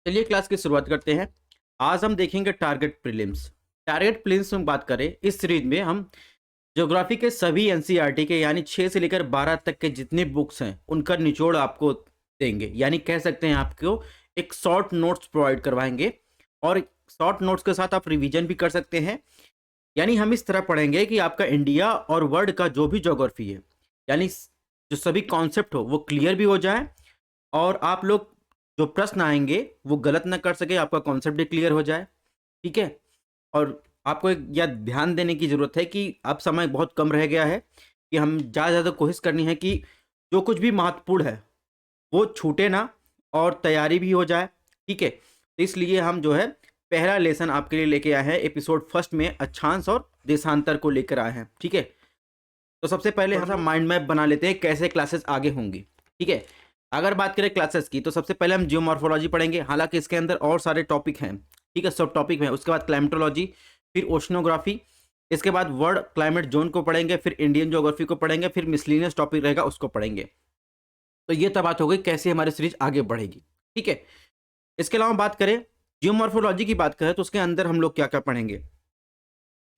चलिए क्लास की शुरुआत करते हैं। आज हम देखेंगे टारगेट प्रीलिम्स। टारगेट प्रीलिम्स में बात करें, इस सीरीज में हम ज्योग्राफी के सभी एनसीईआरटी के यानी 6 से लेकर 12 तक के जितने बुक्स हैं उनका निचोड़ आपको देंगे, यानी कह सकते हैं आपको एक शॉर्ट नोट्स प्रोवाइड करवाएंगे और शॉर्ट नोट्स के साथ आप रिवीजन भी कर सकते हैं। यानी हम इस तरह पढ़ेंगे कि आपका इंडिया और वर्ल्ड का जो भी ज्योग्राफी है, यानी जो सभी कॉन्सेप्ट हो वो क्लियर भी हो जाए और आप लोग जो प्रश्न आएंगे वो गलत ना कर सके, आपका कॉन्सेप्ट भी क्लियर हो जाए। ठीक है। और आपको एक यह ध्यान देने की ज़रूरत है कि अब समय बहुत कम रह गया है कि हम ज़्यादा से ज़्यादा कोशिश करनी है कि जो कुछ भी महत्वपूर्ण है वो छूटे ना और तैयारी भी हो जाए। ठीक है, तो इसलिए हम जो है पहला लेसन आपके लिए लेके आए हैं एपिसोड फर्स्ट में अक्षांश और देशांतर को लेकर आए हैं। ठीक है, तो सबसे पहले हम माइंड मैप बना लेते हैं कैसे क्लासेस आगे होंगी। ठीक है, अगर बात करें क्लासेस की तो सबसे पहले हम जियोमॉर्फोलॉजी पढ़ेंगे, हालांकि इसके अंदर और सारे टॉपिक हैं। ठीक है, सब टॉपिक हैं। उसके बाद क्लाइमेटोलॉजी, फिर ओशनोग्राफी, इसके बाद वर्ल्ड क्लाइमेट जोन को पढ़ेंगे, फिर इंडियन ज्योग्राफी को पढ़ेंगे, फिर मिसलिनियस टॉपिक रहेगा उसको पढ़ेंगे। तो ये तब बात हो गई कैसे हमारी सीरीज आगे बढ़ेगी। ठीक है, इसके अलावा बात करें जियोमॉर्फोलॉजी की बात करें तो उसके अंदर हम लोग क्या क्या पढ़ेंगे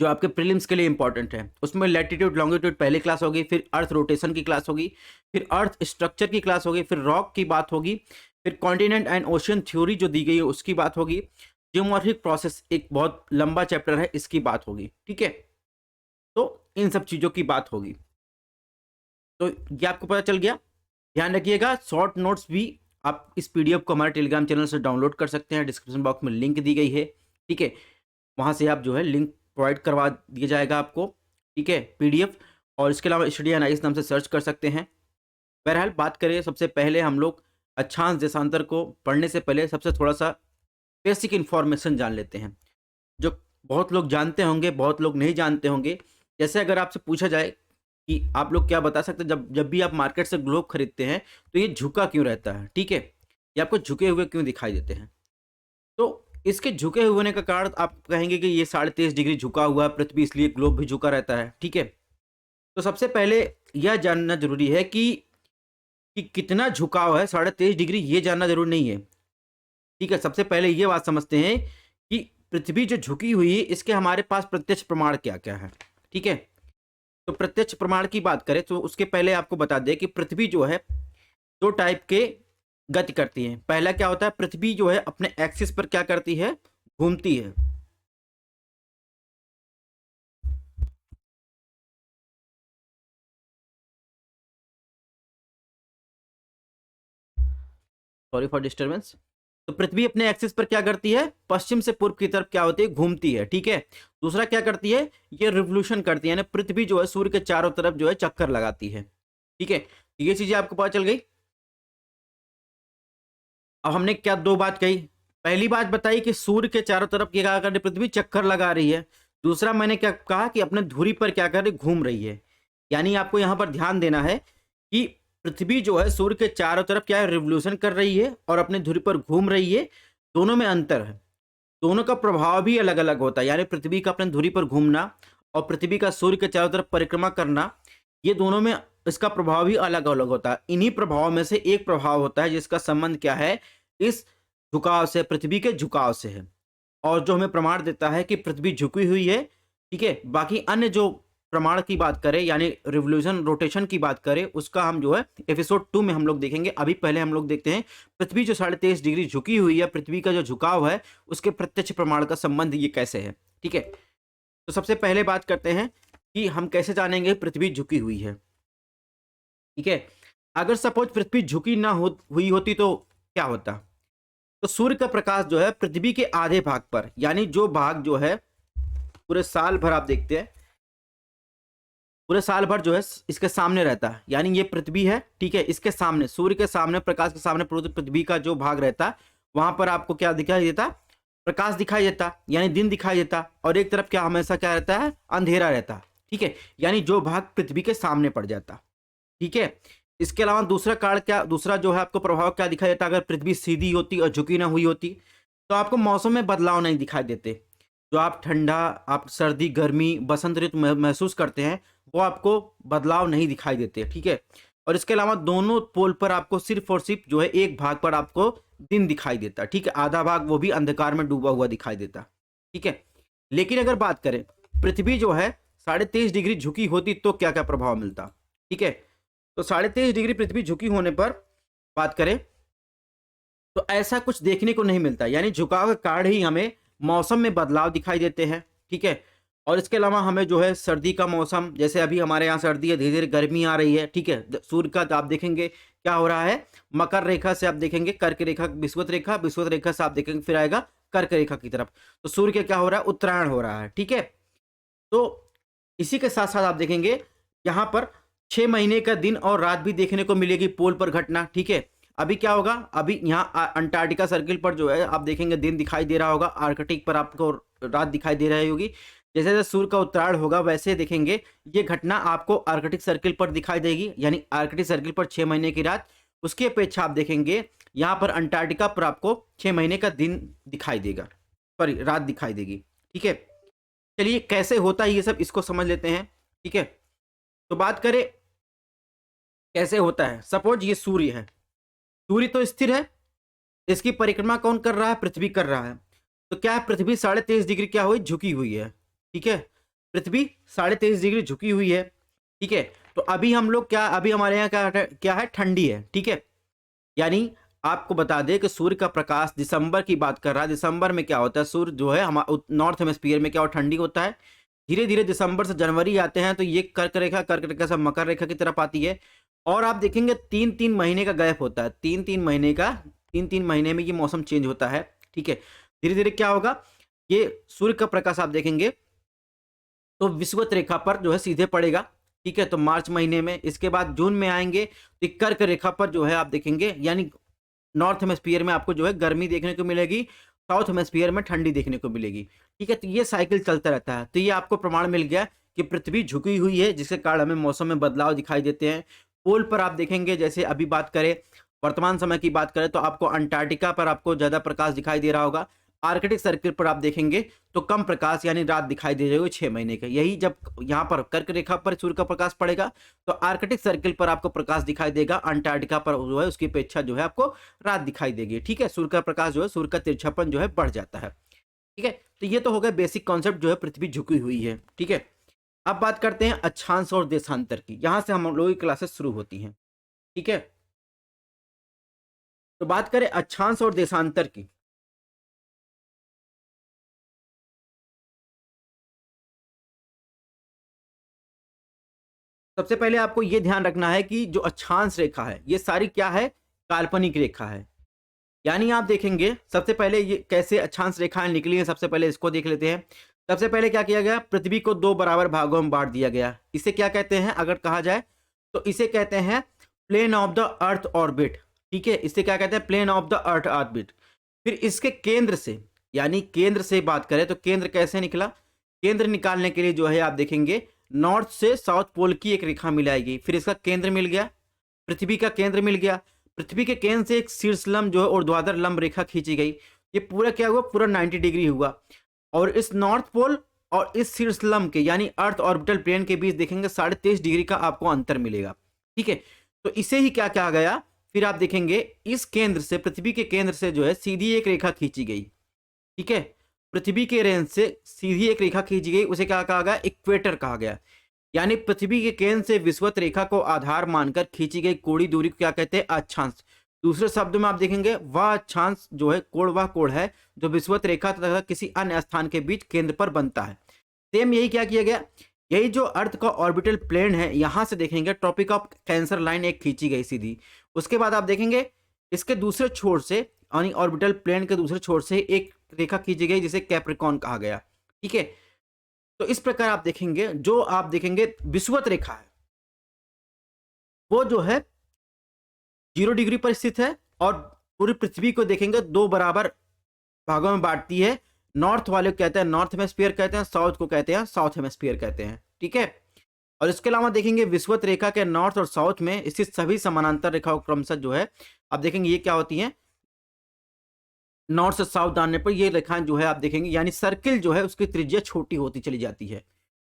जो आपके प्रीलिम्स के लिए इंपॉर्टेंट है। उसमें लैटिट्यूड लॉन्गिट्यूड पहली क्लास होगी, फिर अर्थ रोटेशन की क्लास होगी, फिर अर्थ स्ट्रक्चर की क्लास होगी, फिर रॉक की बात होगी, फिर कॉन्टिनेंट एंड ओशियन थ्योरी जो दी गई है उसकी बात होगी। जियोमॉर्फिक प्रोसेस एक बहुत लंबा चैप्टर है, इसकी बात होगी। ठीक है, तो इन सब चीज़ों की बात होगी। तो ये आपको पता चल गया। ध्यान रखिएगा, शॉर्ट नोट्स भी आप इस पीडीएफ को हमारे टेलीग्राम चैनल से डाउनलोड कर सकते हैं। डिस्क्रिप्शन बॉक्स में लिंक दी गई है। ठीक है, वहाँ से आप जो है लिंक प्रोवाइड करवा दिया जाएगा आपको। ठीक है, पीडीएफ। और इसके अलावा स्टडी एंड आइस नाम से सर्च कर सकते हैं। बहरहाल बात करें, सबसे पहले हम लोग अक्षांश देशांतर को पढ़ने से पहले सबसे थोड़ा सा बेसिक इन्फॉर्मेशन जान लेते हैं, जो बहुत लोग जानते होंगे, बहुत लोग नहीं जानते होंगे। जैसे अगर आपसे पूछा जाए कि आप लोग क्या बता सकते हैं, जब जब भी आप मार्केट से ग्लोब खरीदते हैं तो ये झुका क्यों रहता है। ठीक है, ये आपको झुके हुए क्यों दिखाई देते हैं। तो इसके झुके होने का कारण आप कहेंगे कि ये 23.5 डिग्री झुका हुआ है पृथ्वी, इसलिए ग्लोब भी झुका रहता है। ठीक है, तो सबसे पहले यह जानना जरूरी है कि कितना झुकाव है। 23.5 डिग्री ये जानना जरूरी नहीं है। ठीक है, सबसे पहले ये बात समझते हैं कि पृथ्वी जो झुकी हुई है इसके हमारे पास प्रत्यक्ष प्रमाण क्या क्या है। ठीक है, तो प्रत्यक्ष प्रमाण की बात करें तो उसके पहले आपको बता दें कि पृथ्वी जो है दो टाइप के गति करती है। पहला क्या होता है, पृथ्वी जो है अपने एक्सिस पर क्या करती है, घूमती है। Sorry for disturbance. तो पृथ्वी अपने एक्सिस पर क्या करती है, पश्चिम से पूर्व की तरफ क्या होती है, घूमती है। ठीक है, दूसरा क्या करती है, ये रिवोल्यूशन करती है, यानी पृथ्वी जो है सूर्य के चारों तरफ जो है चक्कर लगाती है। ठीक है, ये चीजें आपको पता चल गई। अब हमने क्या दो बात कही, पहली बात बताई कि सूर्य के चारों तरफ क्या कर रही पृथ्वी, चक्कर लगा रही है। दूसरा मैंने क्या कहा कि अपने धुरी पर क्या कर रही, घूम रही है। यानी आपको यहां पर ध्यान देना है कि पृथ्वी जो है सूर्य के चारों तरफ क्या है, रिवोल्यूशन कर रही है और अपने धुरी पर घूम रही है। दोनों में अंतर है, दोनों का प्रभाव भी अलग अलग होता है। यानी पृथ्वी का अपने धुरी पर घूमना और पृथ्वी का सूर्य के चारों तरफ परिक्रमा करना, ये दोनों में इसका प्रभाव भी अलग अलग होता है। इन्हीं प्रभाव में से एक प्रभाव होता है जिसका संबंध क्या है, इस झुकाव से, पृथ्वी के झुकाव से है, और जो हमें प्रमाण देता है कि पृथ्वी झुकी हुई है। ठीक है, बाकी अन्य जो प्रमाण की बात करें यानी रिवोल्यूशन रोटेशन की बात करें, उसका हम जो है एपिसोड 2 में हम लोग देखेंगे। अभी पहले हम लोग देखते हैं पृथ्वी जो 23.5 डिग्री झुकी हुई है, पृथ्वी का जो झुकाव है उसके प्रत्यक्ष प्रमाण का संबंध ये कैसे है। ठीक है, तो सबसे पहले बात करते हैं कि हम कैसे जानेंगे पृथ्वी झुकी हुई है। ठीक है, अगर सपोज पृथ्वी झुकी ना हुई होती तो क्या होता, तो सूर्य का प्रकाश जो है पृथ्वी के आधे भाग पर, यानी जो भाग जो है पूरे साल भर आप देखते हैं, पूरे साल भर जो है इसके सामने रहता है, यानी ये पृथ्वी है। ठीक है, इसके सामने, सूर्य के सामने, प्रकाश के सामने पृथ्वी का जो भाग रहता है वहां पर आपको क्या दिखाई देता, प्रकाश दिखाई देता, यानी दिन दिखाई देता। और एक तरफ क्या हमेशा क्या रहता है, अंधेरा रहता। ठीक है, यानी जो भाग पृथ्वी के सामने पड़ जाता। ठीक है, इसके अलावा दूसरा कारण क्या, दूसरा जो है आपको प्रभाव क्या दिखाई देता, अगर पृथ्वी सीधी होती और झुकी ना हुई होती तो आपको मौसम में बदलाव नहीं दिखाई देते। जो आप ठंडा, आप सर्दी, गर्मी, बसंत ऋतु महसूस करते हैं वो आपको बदलाव नहीं दिखाई देते। ठीक है, और इसके अलावा दोनों पोल पर आपको सिर्फ और सिर्फ जो है एक भाग पर आपको दिन दिखाई देता, ठीक है, आधा भाग वो भी अंधकार में डूबा हुआ दिखाई देता, ठीक है। लेकिन अगर बात करें पृथ्वी जो है 23.5 डिग्री झुकी होती तो क्या क्या प्रभाव मिलता, ठीक है। तो 23.5 डिग्री पृथ्वी झुकी होने पर बात करें तो ऐसा कुछ देखने को नहीं मिलता, यानी झुकाव के कारण ही हमें मौसम में बदलाव दिखाई देते हैं, ठीक है। और इसके अलावा हमें जो है सर्दी का मौसम, जैसे अभी हमारे यहाँ सर्दी है, धीरे धीरे गर्मी आ रही है, ठीक है। सूर्य का आप देखेंगे क्या हो रहा है, मकर रेखा से आप देखेंगे कर्क रेखा, विषुवत रेखा से आप देखेंगे फिर आएगा कर्क रेखा की तरफ, तो सूर्य का क्या हो रहा है, उत्तरायण हो रहा है, ठीक है। तो इसी के साथ साथ आप देखेंगे यहाँ पर 6 महीने का दिन और रात भी देखने को मिलेगी पोल पर घटना, ठीक है। अभी क्या होगा, अभी यहाँ अंटार्कटिका सर्किल पर जो है आप देखेंगे दिन दिखाई दे रहा होगा, आर्कटिक पर आपको रात दिखाई दे रही होगी। जैसे जैसे सूर्य का उत्तरायण होगा वैसे देखेंगे ये घटना आपको आर्कटिक सर्किल पर दिखाई देगी, यानी आर्कटिक सर्किल पर 6 महीने की रात, उसकी अपेक्षा आप देखेंगे यहाँ पर अंटार्कटिका पर आपको 6 महीने का दिन दिखाई देगा, सॉरी रात दिखाई देगी, ठीक है। चलिए कैसे होता है ये सब, इसको समझ लेते हैं, ठीक है। तो बात करें कैसे होता है, सपोज ये सूर्य है, सूर्य तो स्थिर है, इसकी परिक्रमा कौन कर रहा है, पृथ्वी कर रहा है। तो क्या है, पृथ्वी 23.5 डिग्री क्या हुई, झुकी हुई है, ठीक है। पृथ्वी 23.5 डिग्री झुकी हुई है, ठीक है। तो अभी हम लोग क्या, अभी हमारे यहाँ क्या है, ठंडी है, ठीक है। यानी आपको बता दें कि सूर्य का प्रकाश दिसंबर की बात कर रहा है, दिसंबर में क्या होता है, सूर्य जो है हमारा नॉर्थ हेमिस्फीयर में क्या ठंडी होता है, धीरे धीरे दिसंबर से जनवरी आते हैं तो ये कर्क रेखा से मकर रेखा की तरफ आती है, और आप देखेंगे 3-3 महीने का गैप होता है, 3-3 महीने में ये मौसम चेंज होता है, ठीक है। धीरे धीरे क्या होगा, ये सूर्य का प्रकाश आप देखेंगे तो विषुवत रेखा पर जो है सीधे पड़ेगा, ठीक है। तो मार्च महीने में, इसके बाद जून में आएंगे तो कर्क रेखा पर जो है आप देखेंगे, यानी नॉर्थ हेमिस्फीयर में आपको जो है गर्मी देखने को मिलेगी, साउथ हेमिस्फीयर में ठंडी देखने को मिलेगी, ठीक है। तो ये साइकिल चलता रहता है। तो ये आपको प्रमाण मिल गया कि पृथ्वी झुकी हुई है, जिसके कारण हमें मौसम में बदलाव दिखाई देते हैं। पोल पर आप देखेंगे, जैसे अभी बात करें वर्तमान समय की बात करें तो आपको अंटार्कटिका पर आपको ज्यादा प्रकाश दिखाई दे रहा होगा, आर्कटिक सर्किल पर आप देखेंगे तो कम प्रकाश यानी रात दिखाई दे रही होगी 6 महीने का। यही जब यहाँ पर कर्क रेखा पर सूर्य का प्रकाश पड़ेगा तो आर्कटिक सर्किल पर आपको प्रकाश दिखाई देगा, अंटार्कटिका पर जो है उसकी अपेक्षा जो है आपको रात दिखाई देगी, ठीक है। सूर्य का प्रकाश जो है, सूर्य का तिरछापन जो है बढ़ जाता है, ठीक है। तो ये तो हो गया बेसिक कॉन्सेप्ट जो है पृथ्वी झुकी हुई है, ठीक है। अब बात करते हैं अक्षांश और देशांतर की, यहां से हम लोगों की क्लासेस शुरू होती हैं, ठीक है। तो बात करें अक्षांश और देशांतर की, सबसे पहले आपको यह ध्यान रखना है कि जो अक्षांश रेखा है ये सारी क्या है, काल्पनिक रेखा है। यानी आप देखेंगे सबसे पहले ये कैसे अक्षांश रेखाएं निकली हैं, सबसे पहले इसको देख लेते हैं। सबसे पहले क्या किया गया, पृथ्वी को 2 बराबर भागों में बांट दिया गया। इसे क्या कहते हैं, अगर कहा जाए तो इसे कहते हैं plane of the earth orbit, ठीक है। इसे क्या कहते हैं, plane of the earth orbit. फिर इसके केंद्र से, यानी केंद्र से बात करें तो केंद्र कैसे निकला, केंद्र निकालने के लिए जो है आप देखेंगे नॉर्थ से साउथ पोल की एक रेखा मिलाएगी, फिर इसका केंद्र मिल गया, पृथ्वी का केंद्र मिल गया, पृथ्वी के केंद्र से एक शीर्ष लंब जो है ऊर्ध्वाधर लंब रेखा खींची गई। ये पूरा क्या हुआ, पूरा 90 डिग्री हुआ, और इस नॉर्थ पोल और इस शीर्ष लंब के यानी अर्थ ऑर्बिटल प्लेन के बीच देखेंगे 23.5 डिग्री का आपको अंतर मिलेगा, ठीक है। तो इसे ही क्या कहा गया, फिर आप देखेंगे इस केंद्र से, पृथ्वी के केंद्र से जो है सीधी एक रेखा खींची गई, ठीक है। पृथ्वी के रेंज से सीधी एक रेखा खींची गई, उसे क्या कहा गया, इक्वेटर कहा गया। यानी पृथ्वी के केंद्र से विषुवत रेखा को आधार मानकर खींची गई कोणीय दूरी को क्या कहते हैं, अक्षांश। दूसरे शब्द में आप देखेंगे वह अक्षांश जो है कोण, वह कोण है जो विषुवत रेखा तथा किसी अन्य स्थान के बीच केंद्र पर बनता है। सेम यही क्या किया गया, यही जो अर्थ का ऑर्बिटल प्लेन है यहां से देखेंगे ट्रॉपिक ऑफ कैंसर लाइन एक खींची गई सीधी। उसके बाद आप देखेंगे इसके दूसरे छोर से यानी ऑर्बिटल प्लेन के दूसरे छोर से एक रेखा खींची गई जिसे कैप्रिकॉन कहा गया, ठीक है। तो इस प्रकार आप देखेंगे, जो आप देखेंगे विषुवत रेखा है वो जो है 0 डिग्री पर स्थित है और पूरी पृथ्वी को देखेंगे 2 बराबर भागों में बांटती है। नॉर्थ वाले को कहते हैं नॉर्थ हेमिस्फीयर कहते हैं, साउथ को कहते हैं साउथ हेमिस्फीयर कहते हैं, ठीक है। और इसके अलावा देखेंगे विषुवत रेखा के नॉर्थ और साउथ में स्थित सभी समानांतर रेखाओं क्रमशः जो है आप देखेंगे ये क्या होती हैं, नॉर्थ से साउथ आने पर ये रेखाएं जो है आप देखेंगे यानी सर्किल जो है उसकी त्रिज्या छोटी होती चली जाती है।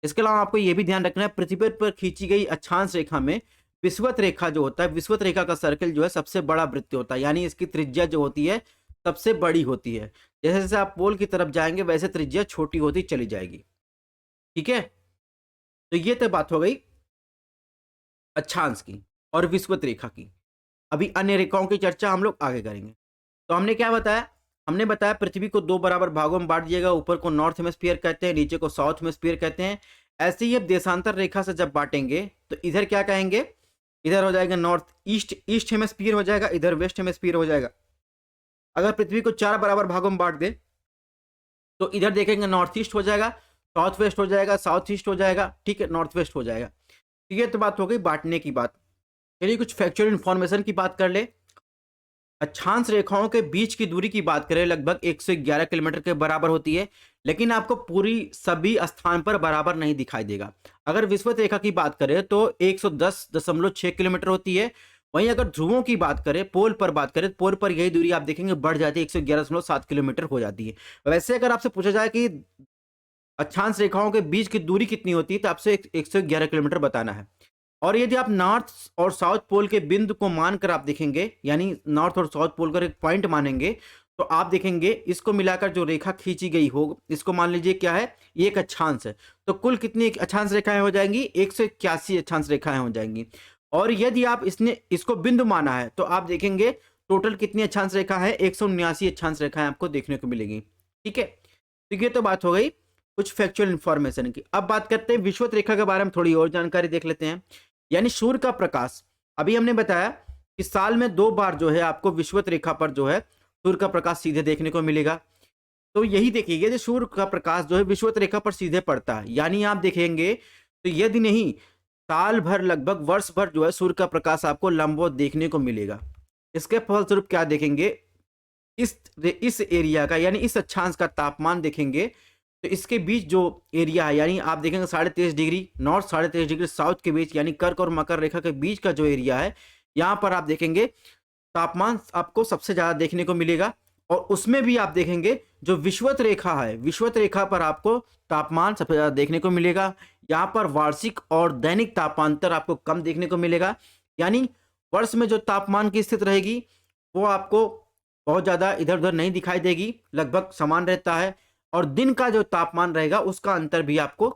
इसके अलावा आपको ये भी ध्यान रखना है पृथ्वी पर खींची गई अक्षांश रेखा में विषुवत रेखा जो होता है, विषुवत रेखा का सर्कल जो है सबसे बड़ा वृत्त होता है, यानी इसकी त्रिज्या जो होती है सबसे बड़ी होती है। जैसे जैसे आप पोल की तरफ जाएंगे वैसे त्रिज्या छोटी होती चली जाएगी। ठीक है, तो ये तो बात हो गई अक्षांश की और विषुवत रेखा की। अभी अन्य रेखाओं की चर्चा हम लोग आगे करेंगे। तो हमने क्या बताया, हमने बताया पृथ्वी को दो बराबर भागों में बांट दिएगा, ऊपर को नॉर्थ हेमिस्फीयर कहते हैं, नीचे को साउथ हेमिस्फीयर कहते हैं। ऐसे ही अब देशांतर रेखा से जब बांटेंगे तो इधर क्या कहेंगे, इधर हो जाएगा नॉर्थ ईस्ट, ईस्ट हेमिस्फीयर हो जाएगा, इधर वेस्ट हेमिस्फीयर हो जाएगा। अगर पृथ्वी को चार बराबर भागों में बांट दे तो इधर देखेंगे नॉर्थ ईस्ट हो जाएगा, साउथ वेस्ट हो जाएगा, साउथ ईस्ट हो जाएगा, ठीक है, नॉर्थ वेस्ट हो जाएगा। तो ये तो बात हो गई बांटने की बात। चलिए कुछ फैक्चुअल इंफॉर्मेशन की बात कर ले। अक्षांश रेखाओं के बीच की दूरी की बात करें लगभग 111 किलोमीटर के बराबर होती है, लेकिन आपको पूरी सभी स्थान पर बराबर नहीं दिखाई देगा। अगर विषुवत रेखा की बात करें तो 110.6 किलोमीटर होती है। वहीं अगर ध्रुवों की बात करें, पोल पर बात करें, पोल पर यही दूरी आप देखेंगे बढ़ जाती है, 111.7 किलोमीटर हो जाती है। वैसे अगर आपसे पूछा जाए कि अक्षांश रेखाओं के बीच की दूरी कितनी होती है तो आपसे 111 किलोमीटर बताना है। और यदि आप नॉर्थ और साउथ पोल के बिंदु को मानकर आप देखेंगे, यानी नॉर्थ और साउथ पोल का एक पॉइंट मानेंगे, तो आप देखेंगे इसको मिलाकर जो रेखा खींची गई हो, इसको मान लीजिए क्या है, ये एक अक्षांश है। तो कुल कितनी अक्षांश रेखाएं हो जाएंगी, 181 अक्षांश रेखाएं हो जाएंगी। और यदि आप इसको बिंदु माना है तो आप देखेंगे टोटल कितनी अक्षांश रेखा है, 179 अक्षांश रेखाएं आपको देखने को मिलेगी। ठीक है, तो ये तो बात हो गई कुछ फैक्चुअल इंफॉर्मेशन की। अब बात करते हैं विषुवत रेखा के बारे में, थोड़ी और जानकारी देख लेते हैं। यानी सूर्य का प्रकाश, अभी हमने बताया कि साल में 2 बार जो है आपको विषुवत रेखा पर जो है सूर्य का प्रकाश सीधे देखने को मिलेगा। तो यही देखिए, यदि सूर्य का प्रकाश जो है विषुवत रेखा पर सीधे पड़ता है, यानी आप देखेंगे तो यदि नहीं साल भर लगभग वर्ष भर जो है सूर्य का प्रकाश आपको लंबवत देखने को मिलेगा। इसके फलस्वरूप क्या देखेंगे, इस एरिया का यानी इस अक्षांश का तापमान देखेंगे तो इसके बीच जो एरिया है, यानी आप देखेंगे 23.5 डिग्री नॉर्थ, 23.5 डिग्री साउथ के बीच, यानी कर्क और मकर रेखा के बीच का जो एरिया है, यहाँ पर आप देखेंगे तापमान आपको सबसे ज्यादा देखने को मिलेगा। और उसमें भी आप देखेंगे जो विषुवत रेखा है, विषुवत रेखा पर आपको तापमान सबसे ज्यादा देखने को मिलेगा। यहाँ पर वार्षिक और दैनिक तापांतर आपको कम देखने को मिलेगा, यानी वर्ष में जो तापमान की स्थिति रहेगी वो आपको बहुत ज्यादा इधर उधर नहीं दिखाई देगी, लगभग समान रहता है। और दिन का जो तापमान रहेगा उसका अंतर भी आपको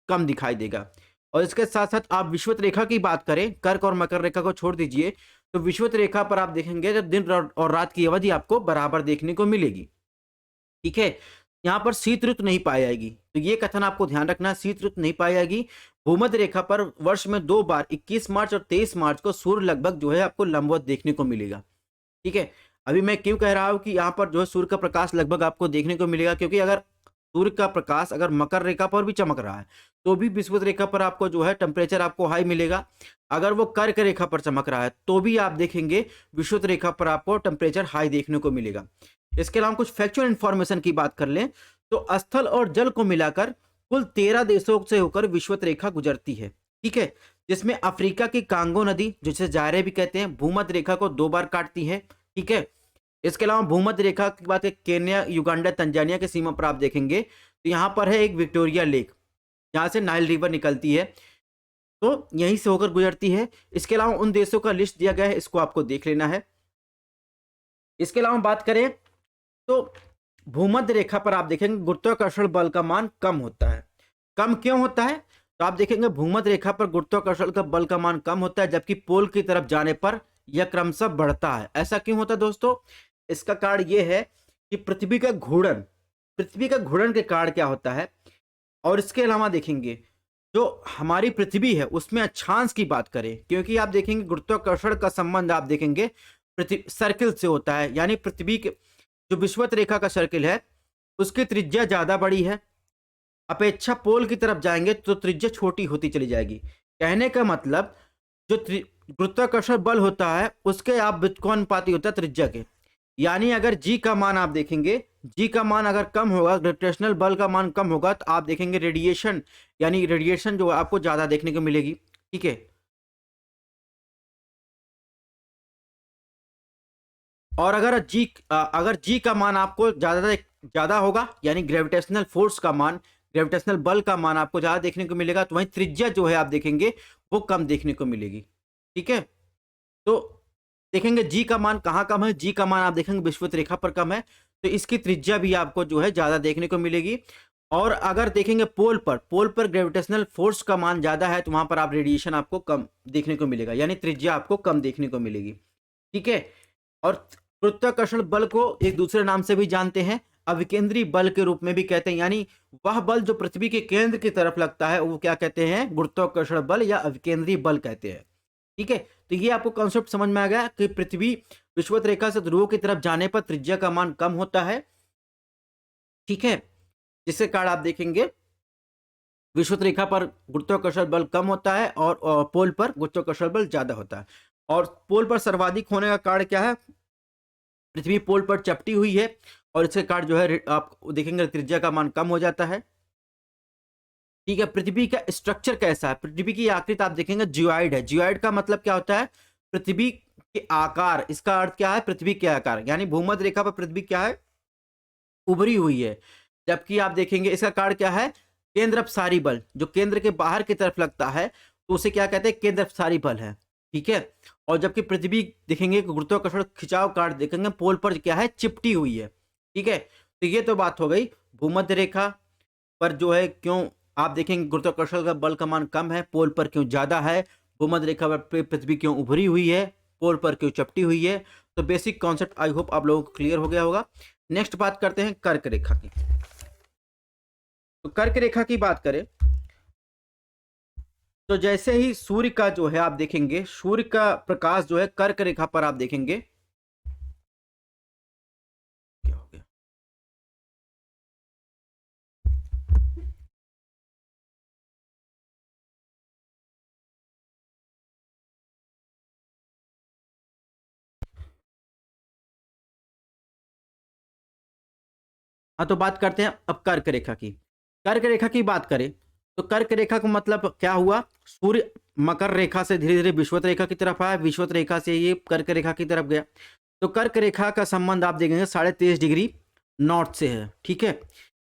कम दिखाई देगा। और इसके साथ साथ आप विषुवत रेखा की बात करें, कर्क और मकर रेखा को छोड़ दीजिए, तो विषुवत रेखा पर आप देखेंगे तो दिन और रात की अवधि आपको बराबर देखने को मिलेगी। ठीक है, यहाँ पर शीत ऋतु नहीं पाई जाएगी, तो ये कथन आपको ध्यान रखना, शीत ऋतु नहीं पाई जाएगी। भूमध्य रेखा पर वर्ष में 2 बार 21 मार्च और 23 मार्च को सूर्य लगभग जो है आपको लंबवत देखने को मिलेगा। ठीक है, अभी मैं क्यों कह रहा हूं कि यहाँ पर जो है सूर्य का प्रकाश लगभग आपको देखने को मिलेगा, क्योंकि अगर सूर्य का प्रकाश अगर मकर रेखा पर भी चमक रहा है तो भी विषुवत रेखा पर आपको जो है टेम्परेचर आपको हाई मिलेगा। अगर वो कर्क रेखा पर चमक रहा है तो भी आप देखेंगे विषुवत रेखा पर आपको टेम्परेचर हाई देखने को मिलेगा। इसके अलावा कुछ फैक्चुअल इंफॉर्मेशन की बात कर लें तो स्थल और जल को मिलाकर कुल 13 देशों से होकर विषुवत रेखा गुजरती है। ठीक है, जिसमें अफ्रीका की कांगो नदी, जिसे जायरे भी कहते हैं, भूमध्य रेखा को 2 बार काटती है। ठीक है, इसके अलावा भूमध्य रेखा की बात है, केन्या, युगांडा, तंजानिया की सीमा पर आप देखेंगे तो यहाँ पर है एक विक्टोरिया लेक, जहाँ से नाइल रिवर निकलती है, तो यहीं से होकर गुजरती है। इसके अलावा उन देशों का लिस्ट दिया गया है, इसको आपको देख लेना है। इसके अलावा बात करें तो भूमध्य रेखा पर आप देखेंगे गुरुत्वाकर्षण बल का मान कम होता है। कम क्यों होता है, तो आप देखेंगे भूमध्य रेखा पर गुरुत्वाकर्षण का बल का मान कम होता है, जबकि पोल की तरफ जाने पर यह क्रमशः बढ़ता है। ऐसा क्यों होता है दोस्तों, इसका कारण यह है कि पृथ्वी का घूर्णन के कारण क्या होता है। और इसके अलावा देखेंगे जो हमारी पृथ्वी है उसमें अक्षांश की बात करें, क्योंकि आप देखेंगे गुरुत्वाकर्षण का संबंध आप देखेंगे पृथ्वी सर्किल से होता है, यानी पृथ्वी के जो विषुवत रेखा का सर्किल है उसकी त्रिज्या ज्यादा बड़ी है, अपेक्षा पोल की तरफ जाएंगे तो त्रिज्या छोटी होती चली जाएगी। कहने का मतलब जो गुरुत्वाकर्षण बल होता है उसके आप व्युत्क्रमानुपाती होता है त्रिज्या के, यानी अगर जी का मान आप देखेंगे, जी का मान अगर कम होगा, ग्रेविटेशनल बल का मान कम होगा, तो आप देखेंगे रेडिएशन, यानी रेडिएशन जो आपको ज्यादा देखने को मिलेगी। ठीक है, और अगर जी का मान आपको ज्यादा होगा, यानी ग्रेविटेशनल फोर्स का मान, ग्रेविटेशनल बल का मान आपको ज्यादा देखने को मिलेगा, तो वहीं त्रिज्या जो है आप देखेंगे वो कम देखने को मिलेगी। ठीक है। तो देखेंगे जी का मान कहाँ कम है, जी का मान आप देखेंगे विषुवत रेखा पर कम है, तो इसकी त्रिज्या भी आपको जो है ज्यादा देखने को मिलेगी। और अगर देखेंगे पोल पर ग्रेविटेशनल फोर्स का मान ज्यादा है, तो वहां पर आप रेडिएशन आपको कम देखने को मिलेगा, यानी त्रिज्या आपको कम देखने को मिलेगी। ठीक है। और गुरुत्वाकर्षण बल को एक दूसरे नाम से भी जानते हैं, अविकेंद्री बल के रूप में भी कहते हैं, यानी वह बल जो पृथ्वी के केंद्र की तरफ लगता है वो क्या कहते हैं, गुरुत्वाकर्षण बल या अविकेंद्री बल कहते हैं। ठीक है। तो ये आपको कॉन्सेप्ट समझ में आ गया कि पृथ्वी विषुवत रेखा से ध्रुवों की तरफ जाने पर त्रिज्या का मान कम होता है। ठीक है। जिसके कारण आप देखेंगे विषुवत रेखा पर गुरुत्वाकर्षण बल कम होता है और पोल पर गुरुत्वाकर्षण बल ज्यादा होता है। और पोल पर सर्वाधिक होने का कारण क्या है, पृथ्वी पोल पर चपटी हुई है और इसके कारण जो है आप देखेंगे त्रिज्या का मान कम हो जाता है। ठीक है। पृथ्वी का स्ट्रक्चर कैसा है, पृथ्वी की आकृति आप देखेंगे जियोइड है। जियोइड का मतलब क्या होता है, पृथ्वी के आकार, इसका अर्थ क्या है, पृथ्वी के आकार, यानी भूमध्य रेखा पर पृथ्वी क्या है, उभरी हुई है। जबकि आप देखेंगे इसका कारण क्या है, केंद्र अपसारी बल, जो केंद्र के बाहर की तरफ लगता है तो उसे क्या कहते हैं, केंद्र अपसारी बल है। ठीक है। और जबकि पृथ्वी देखेंगे गुरुत्वाकर्षण खिंचाव कार्ड देखेंगे पोल पर क्या है, चिपटी हुई है। ठीक है। तो ये तो बात हो गई भूमध्य रेखा पर जो है क्यों आप देखेंगे गुरुत्वाकर्षण का बल का मान कम है, पोल पर क्यों ज्यादा है, भूमध्य रेखा पर पृथ्वी क्यों उभरी हुई है, पोल पर क्यों चपटी हुई है। तो बेसिक कॉन्सेप्ट आई होप आप लोगों को क्लियर हो गया होगा। नेक्स्ट बात करते हैं कर्क रेखा की। तो कर्क रेखा की बात करें तो जैसे ही सूर्य का जो है आप देखेंगे, सूर्य का प्रकाश जो है कर्क रेखा पर आप देखेंगे, क्या हो गया, हाँ तो बात करते हैं अब कर्क रेखा की। कर्क रेखा की बात करें तो कर्क रेखा का मतलब क्या हुआ, सूर्य मकर रेखा से धीरे धीरे विषुवत रेखा की तरफ आया, विषुवत रेखा से ये कर्क रेखा की तरफ गया। तो कर्क रेखा का संबंध आप देखेंगे 23.5 डिग्री नॉर्थ से है। ठीक है।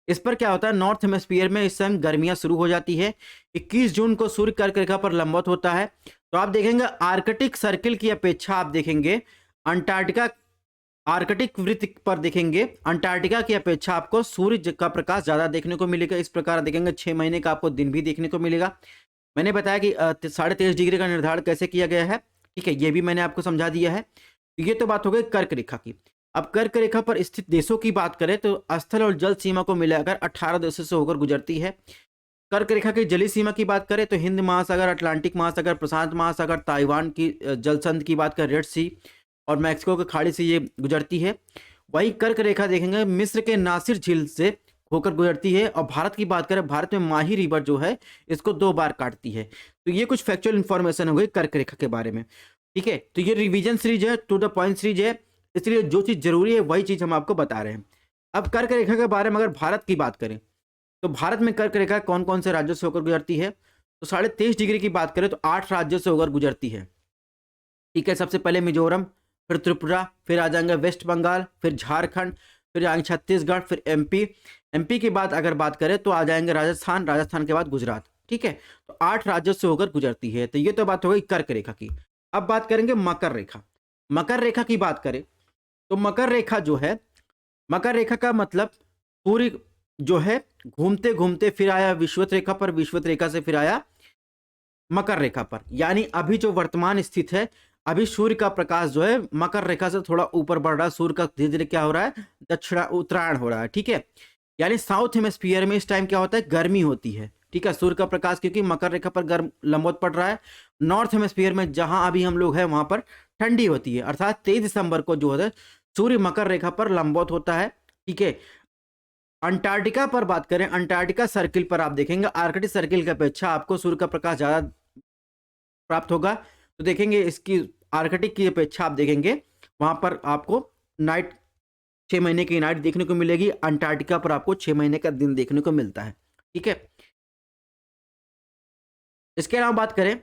इस पर क्या होता है, नॉर्थ हेमिस्फीयर में इस समय गर्मियां शुरू हो जाती है। 21 जून को सूर्य कर्क रेखा पर लंबवत होता है। तो आप देखेंगे आर्कटिक सर्किल की अपेक्षा आप देखेंगे अंटार्कटिका, आर्कटिक वृत्त पर देखेंगे अंटार्कटिका की अपेक्षा आपको सूर्य का प्रकाश ज्यादा देखने को मिलेगा। इस प्रकार देखेंगे 6 महीने का आपको दिन भी देखने को मिलेगा। मैंने बताया कि 23.5 डिग्री का निर्धारण कैसे किया गया है। ठीक है। ये भी मैंने आपको समझा दिया है। ये तो बात हो गई कर्क रेखा की। अब कर्क रेखा पर स्थित देशों की बात करें तो स्थल और जल सीमा को मिलाकर 18 देशों से होकर गुजरती है। कर्क रेखा की जलीय सीमा की बात करें तो हिंद महासागर, अटलांटिक महासागर, प्रशांत महासागर, ताइवान की जलसंधि की बात करें रेड सी और मैक्सिको की खाड़ी से ये गुजरती है। वही कर्क रेखा देखेंगे मिस्र के नासिर झील से होकर गुजरती है। और भारत की बात करें, भारत में माही रिवर जो है इसको 2 बार काटती है। तो ये कुछ फैक्चुअल इंफॉर्मेशन हो गई कर्क रेखा के बारे में। ठीक है। तो ये रिवीजन सीरीज है, टू द पॉइंट सीरीज है, इसलिए जो चीज जरूरी है वही चीज हम आपको बता रहे हैं। अब कर्क रेखा के बारे में अगर भारत की बात करें तो भारत में कर्क रेखा कौन कौन से राज्यों से होकर गुजरती है, तो 23.5 डिग्री की बात करें तो 8 राज्यों से होकर गुजरती है। ठीक है। सबसे पहले मिजोरम, फिर त्रिपुरा, फिर आ जाएंगे वेस्ट बंगाल, फिर झारखंड, फिर आएंगे छत्तीसगढ़, फिर एमपी। एमपी के बाद अगर बात करें तो आ जाएंगे राजस्थान, राजस्थान के बाद गुजरात। ठीक है। तो 8 राज्यों से होकर गुजरती है। तो ये तो बात हो गई कर्क रेखा की। अब बात करेंगे मकर रेखा। मकर रेखा की बात करें तो मकर रेखा जो है, मकर रेखा का मतलब सूर्य जो है घूमते घूमते फिर आया विषुवत रेखा पर, विषुवत रेखा से फिर आया मकर रेखा पर। यानी अभी जो वर्तमान स्थित है, अभी सूर्य का प्रकाश जो है मकर रेखा से थोड़ा ऊपर बढ़ रहा है, सूर्य का धीरे धीरे क्या हो रहा है, दक्षिणा उत्तरायण हो रहा है। ठीक है। यानी साउथ हेमिस्फीयर में इस टाइम क्या होता है, गर्मी होती है। ठीक है। सूर्य का प्रकाश क्योंकि मकर रेखा पर गर्म लंबवत पड़ रहा है। नॉर्थ हेमिस्फीयर में जहां अभी हम लोग हैं वहां पर ठंडी होती है, अर्थात 23 दिसंबर को जो है सूर्य मकर रेखा पर लंबवत होता है। ठीक है। अंटार्कटिका पर बात करें, अंटार्कटिका सर्किल पर आप देखेंगे आर्कटिक सर्किल की अपेक्षा आपको सूर्य का प्रकाश ज्यादा प्राप्त होगा। तो देखेंगे इसकी आर्कटिक की अपेक्षा आप देखेंगे वहां पर आपको नाइट 6 महीने की नाइट देखने को मिलेगी, अंटार्कटिका पर आपको 6 महीने का दिन देखने को मिलता है। ठीक है। इसके अलावा बात करें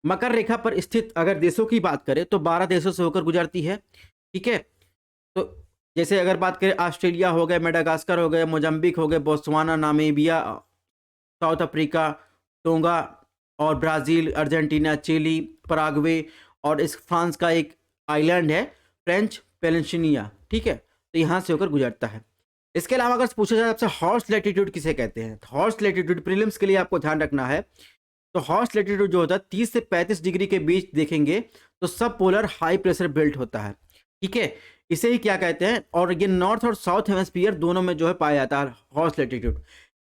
मकर रेखा पर स्थित अगर देशों की बात करें तो 12 देशों से होकर गुजरती है। ठीक है। तो जैसे अगर बात करें ऑस्ट्रेलिया हो गए, मेडागास्कर हो गए, मोजम्बिक हो गए, Botswana, Namibia, south Africa, tonga, और ब्राज़ील, अर्जेंटीना, चिली, पराग्वे और इस फ्रांस का एक आइलैंड है फ्रेंच पेनिनसुला, ठीक है? तो यहाँ से होकर गुजरता है। इसके अलावा अगर पूछा जाए आपसे हॉर्स लैटिट्यूड किसे कहते हैं? तो हॉर्स लैटिट्यूड प्रीलिम्स के लिए आपको ध्यान रखना है। तो हॉर्स लैटिट्यूड जो होता है 30 से 35 डिग्री के बीच देखेंगे तो सब पोलर हाई प्रेशर बेल्ट होता है, ठीक है? इसे ही क्या कहते हैं? और ये नॉर्थ और साउथ हेमिस्फीयर दोनों में जो है पाया जाता है हॉर्स लैटिट्यूड।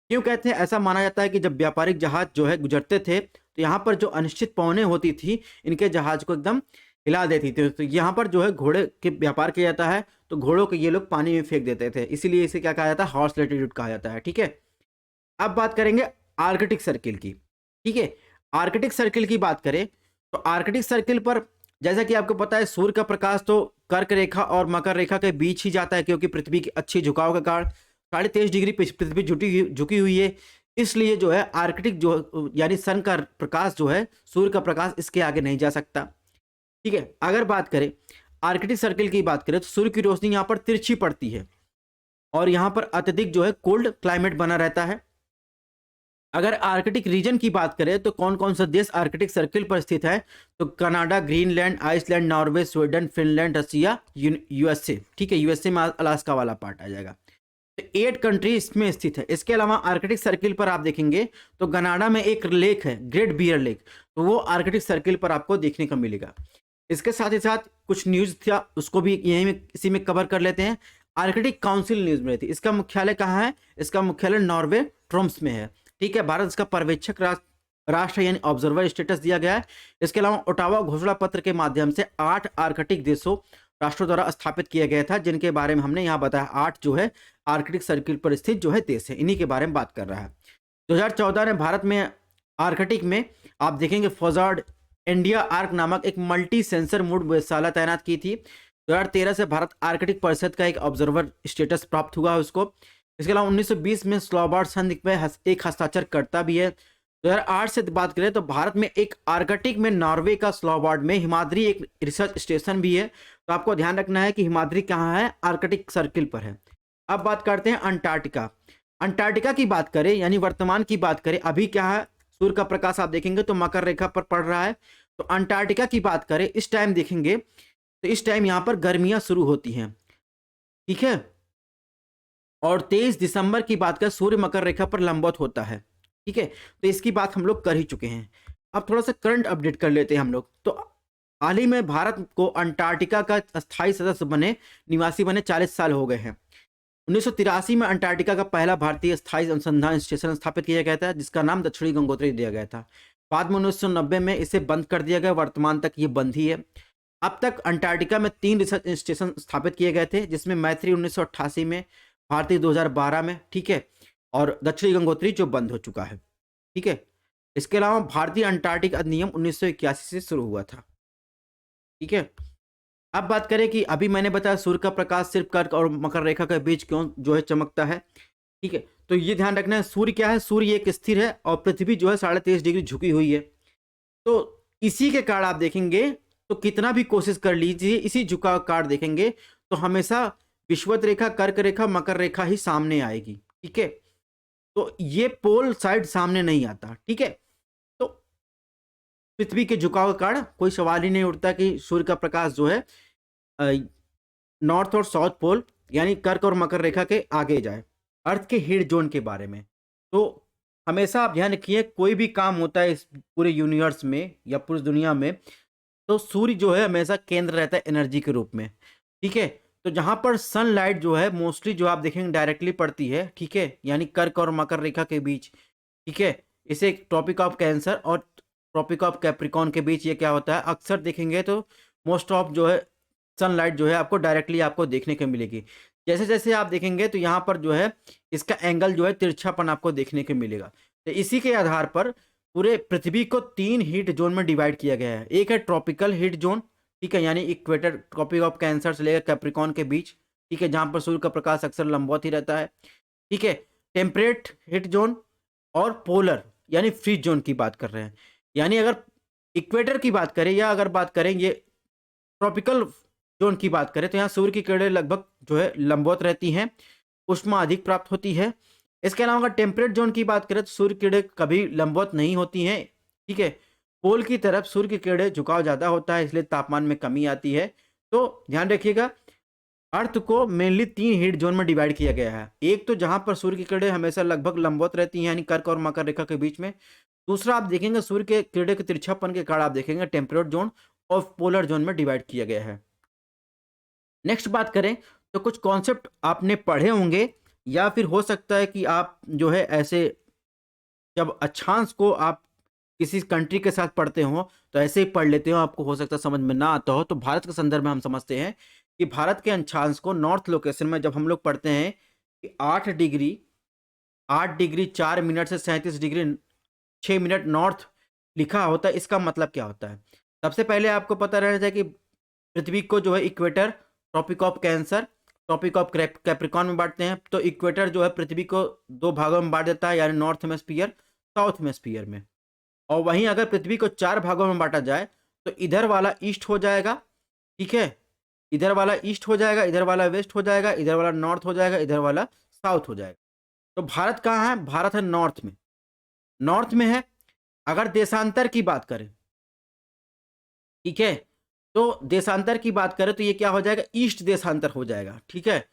क्यों कहते हैं? ऐसा माना जाता है कि जब व्यापारिक जहाज जो है गुजरते थे तो यहाँ पर जो अनिश्चित पवनें होती थी इनके जहाज को एकदम हिला देती थी। तो यहाँ पर जो है घोड़े के व्यापार किया जाता है, तो घोड़ों को ये लोग पानी में फेंक देते थे, इसीलिए इसे क्या कहा जाता है? हॉर्स लैटिट्यूड कहा जाता है, ठीक है? अब बात करेंगे आर्कटिक सर्किल की, ठीक है? आर्कटिक सर्किल की बात करें तो आर्कटिक सर्किल पर जैसा कि आपको पता है सूर्य का प्रकाश तो कर्क रेखा और मकर रेखा के बीच ही जाता है, क्योंकि पृथ्वी की अच्छी झुकाव के कारण 23.5 डिग्री पृथ्वी झुकी हुई है। इसलिए जो है आर्कटिक जो यानी सन का प्रकाश जो है, सूर्य का प्रकाश इसके आगे नहीं जा सकता, ठीक है? अगर बात करें आर्कटिक सर्किल की बात करें तो सूर्य की रोशनी यहाँ पर तिरछी पड़ती है और यहाँ पर अत्यधिक जो है कोल्ड क्लाइमेट बना रहता है। अगर आर्कटिक रीजन की बात करें तो कौन कौन सा देश आर्कटिक सर्किल पर स्थित है? तो Canada, Greenland, Iceland, Norway, Sweden, Finland, Russia, USA, ठीक है? यूएसए में अलास्का वाला पार्ट आ जाएगा। तो 8 कंट्री इसमें स्थित है। इसके अलावा आर्कटिक सर्किल पर आप देखेंगे तो कनाडा में एक लेक है ग्रेट बियर लेक, तो वो आर्कटिक सर्किल पर आपको देखने को मिलेगा। इसके साथ ही साथ कुछ न्यूज था उसको भी यहीं में इसी में कवर कर लेते हैं। आर्कटिक काउंसिल न्यूज में थी, इसका मुख्यालय कहाँ है? इसका मुख्यालय नॉर्वे ट्रोम्स में है, ठीक है? भारत इसका पर्यवेक्षक राष्ट्र यानी ऑब्जर्वर स्टेटस दिया गया है। इसके अलावा ओटावा घोषणा पत्र के माध्यम से 8 आर्कटिक देशों राष्ट्रों द्वारा स्थापित किया गया था, जिनके बारे में हमने यहाँ बताया। 8 जो है आर्कटिक सर्किल पर स्थित जो है देश है, इन्हीं के बारे में बात कर रहा है। 2014 में भारत में आर्कटिक में आप देखेंगे फॉजार्ड इंडिया आर्क नामक एक मल्टी सेंसर मूड वेधशाला तैनात की थी। 2013 से भारत आर्कटिक परिषद का एक ऑब्जर्वर स्टेटस प्राप्त हुआ है उसको। इसके अलावा 1920 में स्लॉबार्ड संधि में एक हस्ताक्षर करता भी है। 2008 से बात करें तो भारत में एक आर्कटिक में नॉर्वे का स्लॉबार्ड में हिमाद्री एक रिसर्च स्टेशन भी है। तो आपको ध्यान रखना है कि हिमाद्री कहाँ है? आर्कटिक सर्किल पर है। अब बात करते हैं अंटार्कटिका। अंटार्कटिका की बात करें यानी वर्तमान की बात करें, अभी क्या है? सूर्य का प्रकाश आप देखेंगे तो मकर रेखा पर पड़ रहा है। तो अंटार्कटिका की बात करें इस टाइम देखेंगे तो इस टाइम यहाँ पर गर्मियाँ शुरू होती हैं, ठीक है? और 23 दिसंबर की बात करें सूर्य मकर रेखा पर लंबवत होता है, ठीक है? तो इसकी बात हम लोग कर ही चुके हैं। अब थोड़ा सा करंट अपडेट कर लेते हैं हम लोग। तो हाल ही में भारत को अंटार्कटिका का स्थायी सदस्य बने निवासी बने 40 साल हो गए हैं। 1983 में अंटार्कटिका का पहला भारतीय स्थायी अनुसंधान स्टेशन स्थापित किया गया था, जिसका नाम दक्षिणी गंगोत्री दिया गया था। बाद में 1990 में इसे बंद कर दिया गया, वर्तमान तक ये बंद ही है। अब तक अंटार्कटिका में 3 रिसर्च स्टेशन स्थापित किए गए थे, जिसमें मैत्री 1988 में, भारतीय 2012 में, ठीक है? और दक्षिणी गंगोत्री जो बंद हो चुका है, ठीक है? इसके अलावा भारतीय अंटार्कटिक अधिनियम 1981 से शुरू हुआ था, ठीक है? अब बात करें कि अभी मैंने बताया सूर्य का प्रकाश सिर्फ कर्क और मकर रेखा के बीच क्यों जो है चमकता है, ठीक है? तो ये ध्यान रखना है सूर्य क्या है? सूर्य एक स्थिर है और पृथ्वी जो है 23.5 डिग्री झुकी हुई है। तो इसी के कारण आप देखेंगे तो कितना भी कोशिश कर लीजिए, इसी झुकाव कार्ड देखेंगे तो हमेशा विषुवत रेखा, कर्क रेखा, मकर रेखा ही सामने आएगी, ठीक है? तो ये पोल साइड सामने नहीं आता, ठीक है? तो पृथ्वी के झुकाव के कारण कोई सवाल ही नहीं उठता कि सूर्य का प्रकाश जो है नॉर्थ और साउथ पोल यानी कर्क और मकर रेखा के आगे जाए। अर्थ के हिट जोन के बारे में तो हमेशा आप ध्यान रखिए, कोई भी काम होता है इस पूरे यूनिवर्स में या पूरी दुनिया में, तो सूर्य जो है हमेशा केंद्र रहता है एनर्जी के रूप में, ठीक है? तो जहाँ पर सनलाइट जो है मोस्टली जो आप देखेंगे डायरेक्टली पड़ती है, ठीक है? यानी कर्क और मकर रेखा के बीच, ठीक है? इसे ट्रॉपिक ऑफ कैंसर और ट्रॉपिक ऑफ कैप्रिकॉन के बीच ये क्या होता है? अक्सर देखेंगे तो मोस्ट ऑफ जो है सनलाइट जो है आपको डायरेक्टली आपको देखने को मिलेगी। जैसे जैसे आप देखेंगे तो यहाँ पर जो है इसका एंगल जो है तिरछापन आपको देखने को मिलेगा। तो इसी के आधार पर पूरे पृथ्वी को 3 हीट जोन में डिवाइड किया गया है। एक है ट्रॉपिकल हीट जोन, ठीक है? यानी इक्वेटर ट्रॉपिक ऑफ कैंसर से लेकर कैप्रिकॉन के बीच, ठीक है? जहाँ पर सूर्य का प्रकाश अक्सर लंबवत ही रहता है, ठीक है? टेम्परेट हीट जोन और पोलर यानी फ्रीज जोन की बात कर रहे हैं। यानी अगर इक्वेटर की बात करें या अगर बात करें ये ट्रॉपिकल जोन की बात करें तो यहाँ सूर्य की किरणें लगभग जो है लंबवत रहती हैं, ऊष्मा अधिक प्राप्त होती है। इसके अलावा अगर टेम्परेट जोन की बात करें तो सूर्य किरणें कभी लंबवत नहीं होती हैं, ठीक है। पोल की तरफ सूर्य की किरणें झुकाव ज़्यादा होता है, इसलिए तापमान में कमी आती है। तो ध्यान रखिएगा, अर्थ को मेनली 3 हीट ज़ोन में डिवाइड किया गया है। एक तो जहाँ पर सूर्य की किरणें हमेशा लगभग लंबवत रहती हैं, यानी कर्क और मकर रेखा के बीच में। दूसरा आप देखेंगे सूर्य के किरणें के तिरछापन के कारण आप देखेंगे टेम्परेट ज़ोन और पोलर ज़ोन में डिवाइड किया गया है। नेक्स्ट बात करें तो कुछ कॉन्सेप्ट आपने पढ़े होंगे या फिर हो सकता है कि आप जो है ऐसे जब अक्षांश को आप किसी कंट्री के साथ पढ़ते हो तो ऐसे ही पढ़ लेते हो, आपको हो सकता है समझ में ना आता हो। तो भारत के संदर्भ में हम समझते हैं कि भारत के अक्षांश को नॉर्थ लोकेशन में जब हम लोग पढ़ते हैं कि 8 डिग्री 4 मिनट से 37 डिग्री 6 मिनट नॉर्थ लिखा होता है, इसका मतलब क्या होता है? सबसे पहले आपको पता रहना चाहिए कि पृथ्वी को जो है equator, tropic of cancer, tropic of capricorn में बांटते हैं। तो इक्वेटर जो है पृथ्वी को 2 भागों में बांट देता है, यानी नॉर्थ हेमिस्फीयर, साउथ हेमिस्फीयर में। और वहीं अगर पृथ्वी को 4 भागों में बांटा जाए तो इधर वाला ईस्ट हो जाएगा, ठीक है, इधर वाला ईस्ट हो जाएगा, इधर वाला वेस्ट हो जाएगा, इधर वाला नॉर्थ हो जाएगा, इधर वाला साउथ हो जाएगा। तो भारत कहाँ है? भारत है नॉर्थ में, नॉर्थ में है। अगर देशांतर की बात करें, ठीक है, तो देशांतर की बात करें तो ये क्या हो जाएगा? ईस्ट देशांतर हो जाएगा, ठीक है।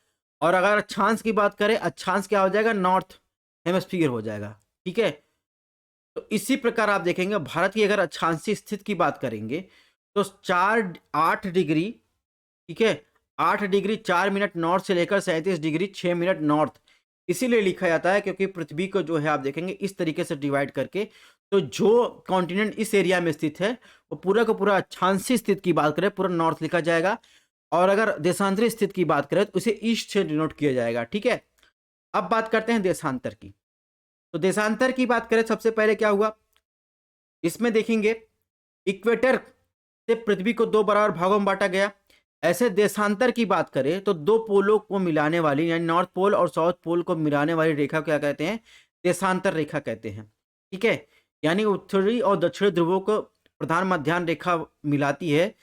और अगर अक्षांश की बात करें, अक्षांश क्या हो जाएगा? नॉर्थ हेमिस्फीयर हो जाएगा, ठीक है। तो इसी प्रकार आप देखेंगे भारत की अगर अक्षांशीय स्थिति की बात करेंगे तो 8 डिग्री, ठीक है, 8 डिग्री 4 मिनट नॉर्थ से लेकर 37 डिग्री 6 मिनट नॉर्थ इसीलिए लिखा जाता है क्योंकि पृथ्वी को जो है आप देखेंगे इस तरीके से डिवाइड करके, तो जो कॉन्टिनेंट इस एरिया में स्थित है वो पूरा का पूरा अक्षांशीय स्थिति की बात करें पूरा नॉर्थ लिखा जाएगा, और अगर देशांतरी स्थिति की बात करें तो उसे ईस्ट से डिनोट किया जाएगा, ठीक है। अब बात करते हैं देशांतर की। तो देशांतर की बात करें सबसे पहले क्या हुआ, इसमें देखेंगे इक्वेटर से पृथ्वी को 2 बराबर भागों में बांटा गया। ऐसे देशांतर की बात करें तो 2 पोलों को मिलाने वाली यानी नॉर्थ पोल और साउथ पोल को मिलाने वाली रेखा क्या कहते हैं? देशांतर रेखा कहते हैं, ठीक है। यानी उत्तरी और दक्षिणी ध्रुवों को प्रधान मध्याह्न रेखा मिलाती है,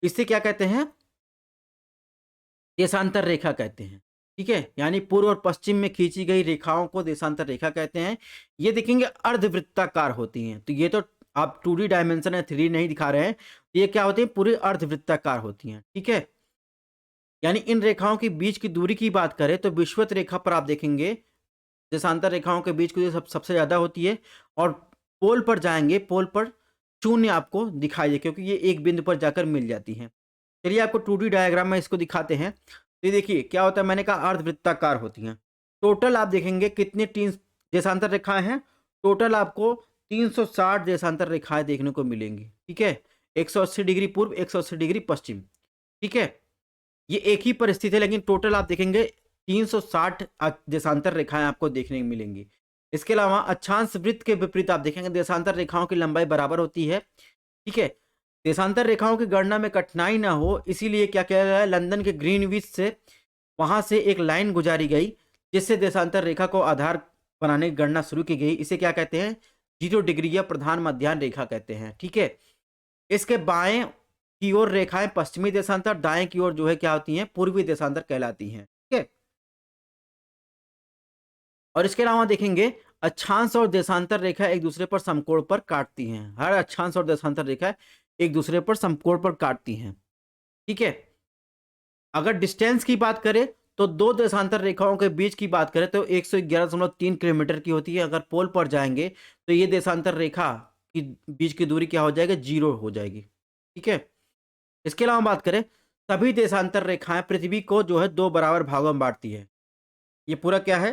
इसे क्या कहते हैं? देशांतर रेखा कहते हैं, ठीक है। यानी पूर्व और पश्चिम में खींची गई रेखाओं को देशांतर रेखा कहते हैं। ये देखेंगे अर्धवृत्ताकार होती हैं। तो ये तो आप 2D डायमेंशन है, 3D नहीं दिखा रहे हैं। ये क्या होती है? पूरी अर्धवृत्ताकार होती हैं, ठीक है। यानी इन रेखाओं के बीच की दूरी की बात करें तो विषुवत रेखा पर आप देखेंगे देशांतर रेखाओं के बीच की दूरी सबसे ज़्यादा होती है, और पोल पर जाएंगे, पोल पर शून्य आपको दिखाई दे क्योंकि ये एक बिंदु पर जाकर मिल जाती हैं। चलिए आपको 2D डायग्राम में इसको दिखाते हैं। तो ये देखिए क्या होता है, मैंने कहा अर्धवृत्ताकार होती हैं। टोटल आप देखेंगे कितने 3 देशांतर रेखाएं हैं, टोटल आपको 360 देशांतर रेखाएं देखने को मिलेंगी, ठीक है। 180 डिग्री पूर्व, 180 डिग्री पश्चिम, ठीक है। ये एक ही परिस्थिति है लेकिन टोटल आप देखेंगे 360 देशांतर रेखाएं आपको देखने को मिलेंगी। इसके अलावा अक्षांश वृत्त के विपरीत आप देखेंगे देशांतर रेखाओं की लंबाई बराबर होती है, ठीक है। देशांतर रेखाओं की गणना में कठिनाई ना हो इसीलिए क्या किया गया है, लंदन के ग्रीनविच से वहां से एक लाइन गुजारी गई जिससे देशांतर रेखा को आधार बनाने की गणना शुरू की गई। इसे क्या कहते हैं? 0 डिग्री या प्रधान मध्याह्न रेखा कहते हैं, ठीक है। इसके बाएं की ओर रेखाएं पश्चिमी देशांतर, दाएं की ओर जो है क्या होती हैं? पूर्वी देशांतर कहलाती हैं, ठीक है। और इसके अलावा देखेंगे अक्षांश और देशांतर रेखा एक दूसरे पर समकोण पर काटती हैं। हर अक्षांश और देशांतर रेखा एक दूसरे पर समकोण पर काटती हैं, ठीक है। अगर डिस्टेंस की बात करें तो 2 देशांतर रेखाओं के बीच की बात करें तो 111.3 किलोमीटर की होती है। अगर पोल पर जाएंगे तो ये देशांतर रेखा की बीच की दूरी क्या हो जाएगी? 0 हो जाएगी, ठीक है। इसके अलावा बात करें सभी देशांतर रेखाएं पृथ्वी को जो है 2 बराबर भागों में बांटती है। ये पूरा क्या है?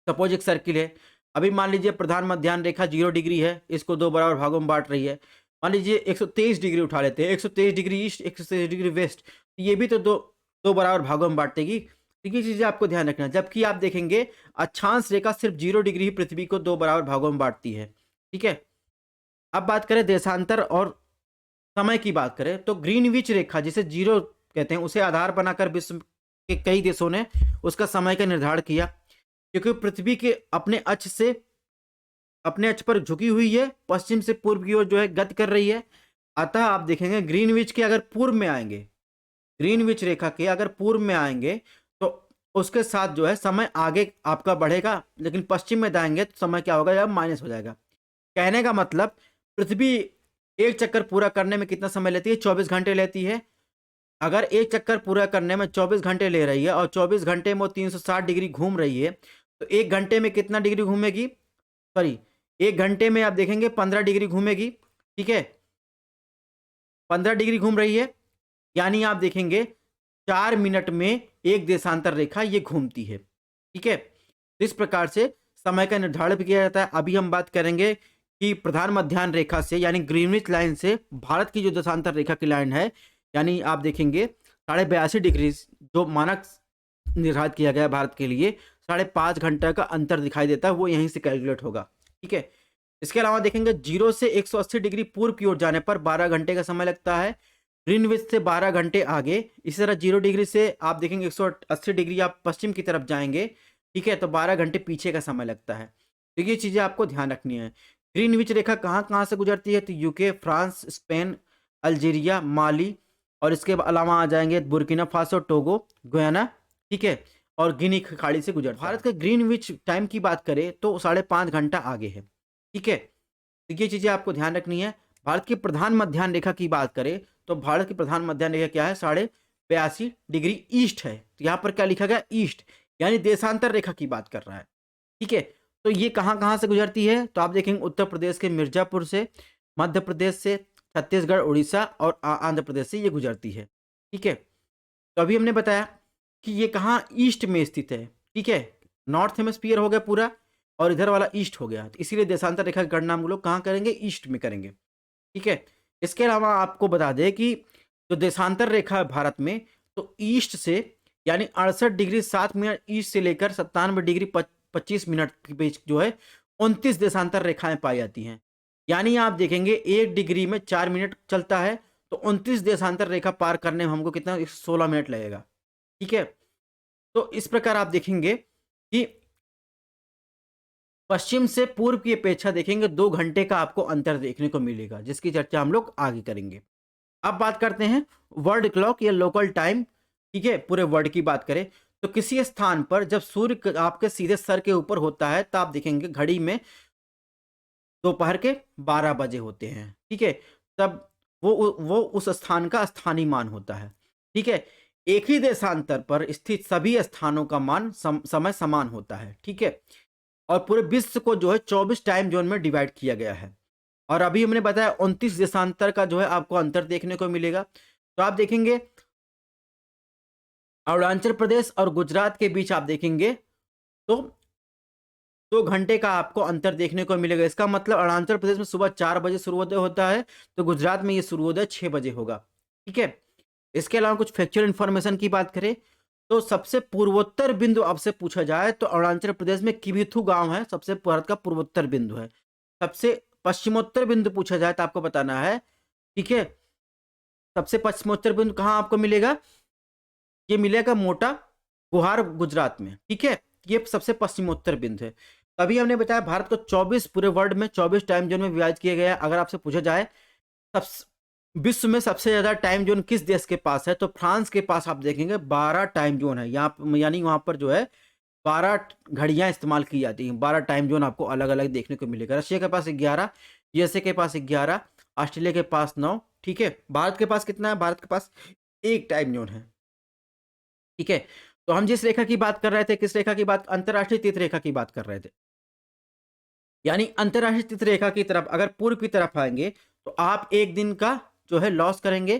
सपोज एक सर्किल है। अभी मान लीजिए प्रधान मध्याह्न रेखा 0 डिग्री है, इसको 2 बराबर भागों में बांट रही है। मान लीजिए 123 डिग्री उठा लेते हैं, 123 डिग्री ईस्ट, 123 डिग्री वेस्ट, ये भी तो दो बराबर भागों में बांटेगी। तो ये चीज़ें आपको ध्यान रखना। जबकि आप देखेंगे अक्षांश रेखा सिर्फ 0 डिग्री ही पृथ्वी को 2 बराबर भागों में बांटती है, ठीक है। अब बात करें देशांतर और समय की बात करें तो ग्रीनविच रेखा जिसे 0 कहते हैं उसे आधार बनाकर विश्व के कई देशों ने उसका समय का निर्धारण किया, क्योंकि पृथ्वी के अपने अक्ष पर झुकी हुई है, पश्चिम से पूर्व की ओर जो है गति कर रही है। अतः आप देखेंगे ग्रीनविच के अगर पूर्व में आएंगे, ग्रीनविच रेखा के अगर पूर्व में आएंगे तो उसके साथ जो है समय आगे आपका बढ़ेगा, लेकिन पश्चिम में जाएंगे तो समय क्या होगा? या माइनस हो जाएगा। कहने का मतलब पृथ्वी एक चक्कर पूरा करने में कितना समय लेती है? 24 घंटे लेती है। अगर एक चक्कर पूरा करने में 24 घंटे ले रही है और 24 घंटे में वो 360 डिग्री घूम रही है, तो 1 घंटे में कितना डिग्री घूमेगी? सॉरी, 1 घंटे में आप देखेंगे 15 डिग्री घूमेगी, ठीक है? 15 डिग्री घूम रही है, यानी आप देखेंगे 4 मिनट में एक देशांतर रेखा ये घूमती है, ठीक है? इस प्रकार से समय का निर्धारण भी किया जाता है। अभी हम बात करेंगे कि प्रधान मध्याह्न रेखा से यानी ग्रीनविच लाइन से भारत की जो देशांतर रेखा की लाइन है, यानी आप देखेंगे 82.5 डिग्री जो मानक निर्धारित किया गया है भारत के लिए, 5.5 घंटा का अंतर दिखाई देता है, वो यहीं से कैलकुलेट होगा, ठीक है? इसके अलावा देखेंगे 0 से 180 डिग्री पूर्व की ओर जाने पर 12 घंटे का समय लगता है। ग्रीनविच से 12 घंटे आगे, इसी तरह 0 डिग्री से आप देखेंगे 180 डिग्री आप पश्चिम की तरफ जाएंगे, ठीक है, तो 12 घंटे पीछे का समय लगता है। तो ये चीज़ें आपको ध्यान रखनी है। ग्रीनविच रेखा कहाँ कहाँ से गुजरती है? तो यूके, फ्रांस, स्पेन, अल्जीरिया, माली और इसके अलावा आ जाएंगे बुर्किना फासो, टोगो, गुयाना, ठीक है, और गिनी की खाड़ी से गुजरता है। भारत के ग्रीनविच टाइम की बात करें तो 5.5 घंटा आगे है, ठीक है? तो ये चीज़ें आपको ध्यान रखनी है। भारत की प्रधान मध्याह्न रेखा की बात करें तो भारत की प्रधान मध्याह्न रेखा क्या है? 82.5 डिग्री ईस्ट है। तो यहाँ पर क्या लिखा गया? ईस्ट, यानी देशांतर रेखा की बात कर रहा है, ठीक है? तो ये कहाँ कहाँ से गुजरती है? तो आप देखेंगे उत्तर प्रदेश के मिर्जापुर से, मध्य प्रदेश से, छत्तीसगढ़, उड़ीसा और आंध्र प्रदेश से ये गुजरती है, ठीक है? तो अभी हमने बताया कि ये कहाँ ईस्ट में स्थित है, ठीक है? नॉर्थ हेमिस्फीयर हो गया पूरा और इधर वाला ईस्ट हो गया, तो इसीलिए देशांतर रेखा की गणना हम लोग कहाँ करेंगे? ईस्ट में करेंगे, ठीक है? इसके अलावा आपको बता दें कि जो देशांतर रेखा है भारत में, तो ईस्ट से यानी 68 डिग्री 7 मिनट ईस्ट से लेकर 97 डिग्री 25 मिनट के बीच जो है 29 देशांतर रेखाएं पाई जाती हैं। यानी आप देखेंगे 1 डिग्री में 4 मिनट चलता है, तो 29 देशांतर रेखा पार करने में हमको कितना? 16 मिनट लगेगा, ठीक है? तो इस प्रकार आप देखेंगे कि पश्चिम से पूर्व की अपेक्षा देखेंगे 2 घंटे का आपको अंतर देखने को मिलेगा, जिसकी चर्चा हम लोग आगे करेंगे। अब बात करते हैं वर्ल्ड क्लॉक या लोकल टाइम, ठीक है? पूरे वर्ल्ड की बात करें तो किसी स्थान पर जब सूर्य आपके सीधे सर के ऊपर होता है, तो आप देखेंगे घड़ी में दोपहर के 12 बजे होते हैं, ठीक है? तब वो उस स्थान का स्थानीय मान होता है, ठीक है? एक ही देशांतर पर स्थित सभी स्थानों का मान समय समान होता है, ठीक है? और पूरे विश्व को जो है 24 टाइम जोन में डिवाइड किया गया है। और अभी हमने बताया 29 देशांतर का जो है आपको अंतर देखने को मिलेगा। तो आप देखेंगे अरुणाचल प्रदेश और गुजरात के बीच आप देखेंगे तो 2 घंटे का आपको अंतर देखने को मिलेगा। इसका मतलब अरुणाचल प्रदेश में सुबह 4 बजे सूर्योदय होता है, तो गुजरात में ये सूर्योदय 6 बजे होगा, ठीक है? इसके अलावा कुछ फैक्चुअल इन्फॉर्मेशन की बात करें तो सबसे पूर्वोत्तर बिंदु आपसे पूछा जाए तो अरुणाचल प्रदेश में किबिथु गांव है, सबसे भारत का पूर्वोत्तर बिंदु है। सबसे पश्चिमोत्तर बिंदु पूछा जाए तो आपको बताना है, ठीक है? सबसे पश्चिमोत्तर बिंदु कहाँ आपको मिलेगा? ये मिलेगा मोटा गुहार गुजरात में, ठीक है? ये सबसे पश्चिमोत्तर बिंदु है। तभी हमने बताया भारत को 24 पूरे वर्ल्ड में 24 टाइम जोन में विभाजित किया गया है। अगर आपसे पूछा जाए विश्व में सबसे ज्यादा टाइम जोन किस देश के पास है, तो फ्रांस के पास आप देखेंगे 12 टाइम जोन है। यहाँ यानी वहां पर जो है 12 घड़ियां इस्तेमाल की जाती हैं, 12 टाइम जोन आपको अलग अलग देखने को मिलेगा। रशिया के पास 11, यूएसए के पास 11, ऑस्ट्रेलिया के पास 9, ठीक है? भारत के पास कितना है? भारत के पास 1 टाइम जोन है, ठीक है? तो हम जिस रेखा की बात कर रहे थे, किस रेखा की बात? अंतरराष्ट्रीय तीर्थ रेखा की बात कर रहे थे। यानी अंतरराष्ट्रीय तीर्थ रेखा की तरफ अगर पूर्व की तरफ आएंगे तो आप एक दिन का जो है लॉस करेंगे,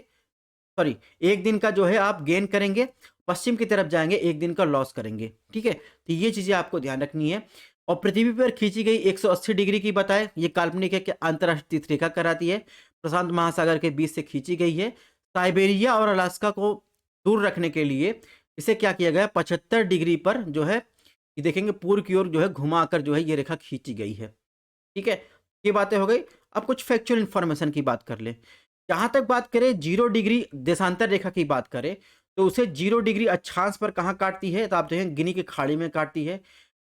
सॉरी, एक दिन का जो है आप गेन करेंगे। पश्चिम की तरफ जाएंगे, एक दिन का लॉस करेंगे, ठीक है? तो ये चीजें आपको ध्यान रखनी है। और पृथ्वी पर खींची गई 180 डिग्री की बताए, ये काल्पनिक है कि अंतरराष्ट्रीय तीर्थ रेखा कराती है, प्रशांत महासागर के बीच से खींची गई है। साइबेरिया और अलास्का को दूर रखने के लिए इसे क्या किया गया? 75 डिग्री पर जो है ये देखेंगे पूर्व की ओर जो है घुमाकर जो है ये रेखा खींची गई है, ठीक है? ये बातें हो गई। अब कुछ फैक्चुअल इंफॉर्मेशन की बात कर ले। जहां तक बात करें 0 डिग्री देशांतर रेखा की बात करें तो उसे 0 डिग्री अक्षांश पर कहाँ काटती है? तो आप देखें गिनी की खाड़ी में काटती है।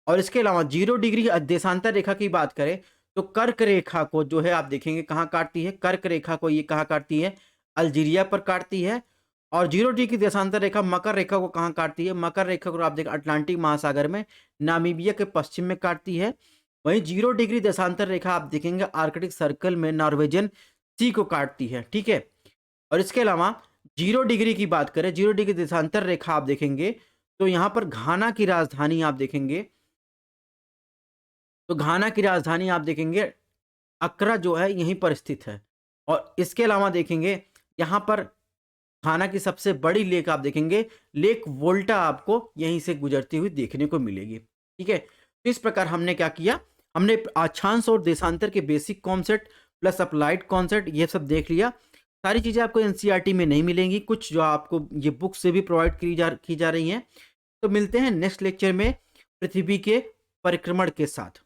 और इसके अलावा 0 डिग्री देशांतर रेखा की बात करें तो कर्क रेखा को जो है आप देखेंगे कहाँ काटती है? कर्क रेखा को ये कहाँ काटती है? अल्जीरिया पर काटती है। और 0 डिग्री देशांतर रेखा मकर रेखा को कहाँ काटती है? मकर रेखा को आप देखें अटलांटिक महासागर में नामीबिया के पश्चिम में काटती है। वहीं 0 डिग्री देशांतर रेखा आप देखेंगे आर्कटिक सर्कल में नॉर्वेजियन सी को काटती है, ठीक है। और इसके अलावा 0 डिग्री की बात करें, 0 डिग्री देशांतर रेखा आप देखेंगे तो यहाँ पर घाना की राजधानी आप देखेंगे, तो घाना की राजधानी आप देखेंगे अक्रा जो है यहीं पर स्थित है। और इसके अलावा देखेंगे यहाँ पर घाना की सबसे बड़ी लेक आप देखेंगे, लेक वोल्टा आपको यहीं से गुजरती हुई देखने को मिलेगी, ठीक है। तो इस प्रकार हमने क्या किया, हमने अक्षांश और देशांतर के basic concept plus applied concept ये सब देख लिया। सारी चीज़ें आपको एनसीईआरटी में नहीं मिलेंगी, कुछ जो आपको ये बुक से भी प्रोवाइड की जा रही हैं। तो मिलते हैं नेक्स्ट लेक्चर में पृथ्वी के परिक्रमण के साथ।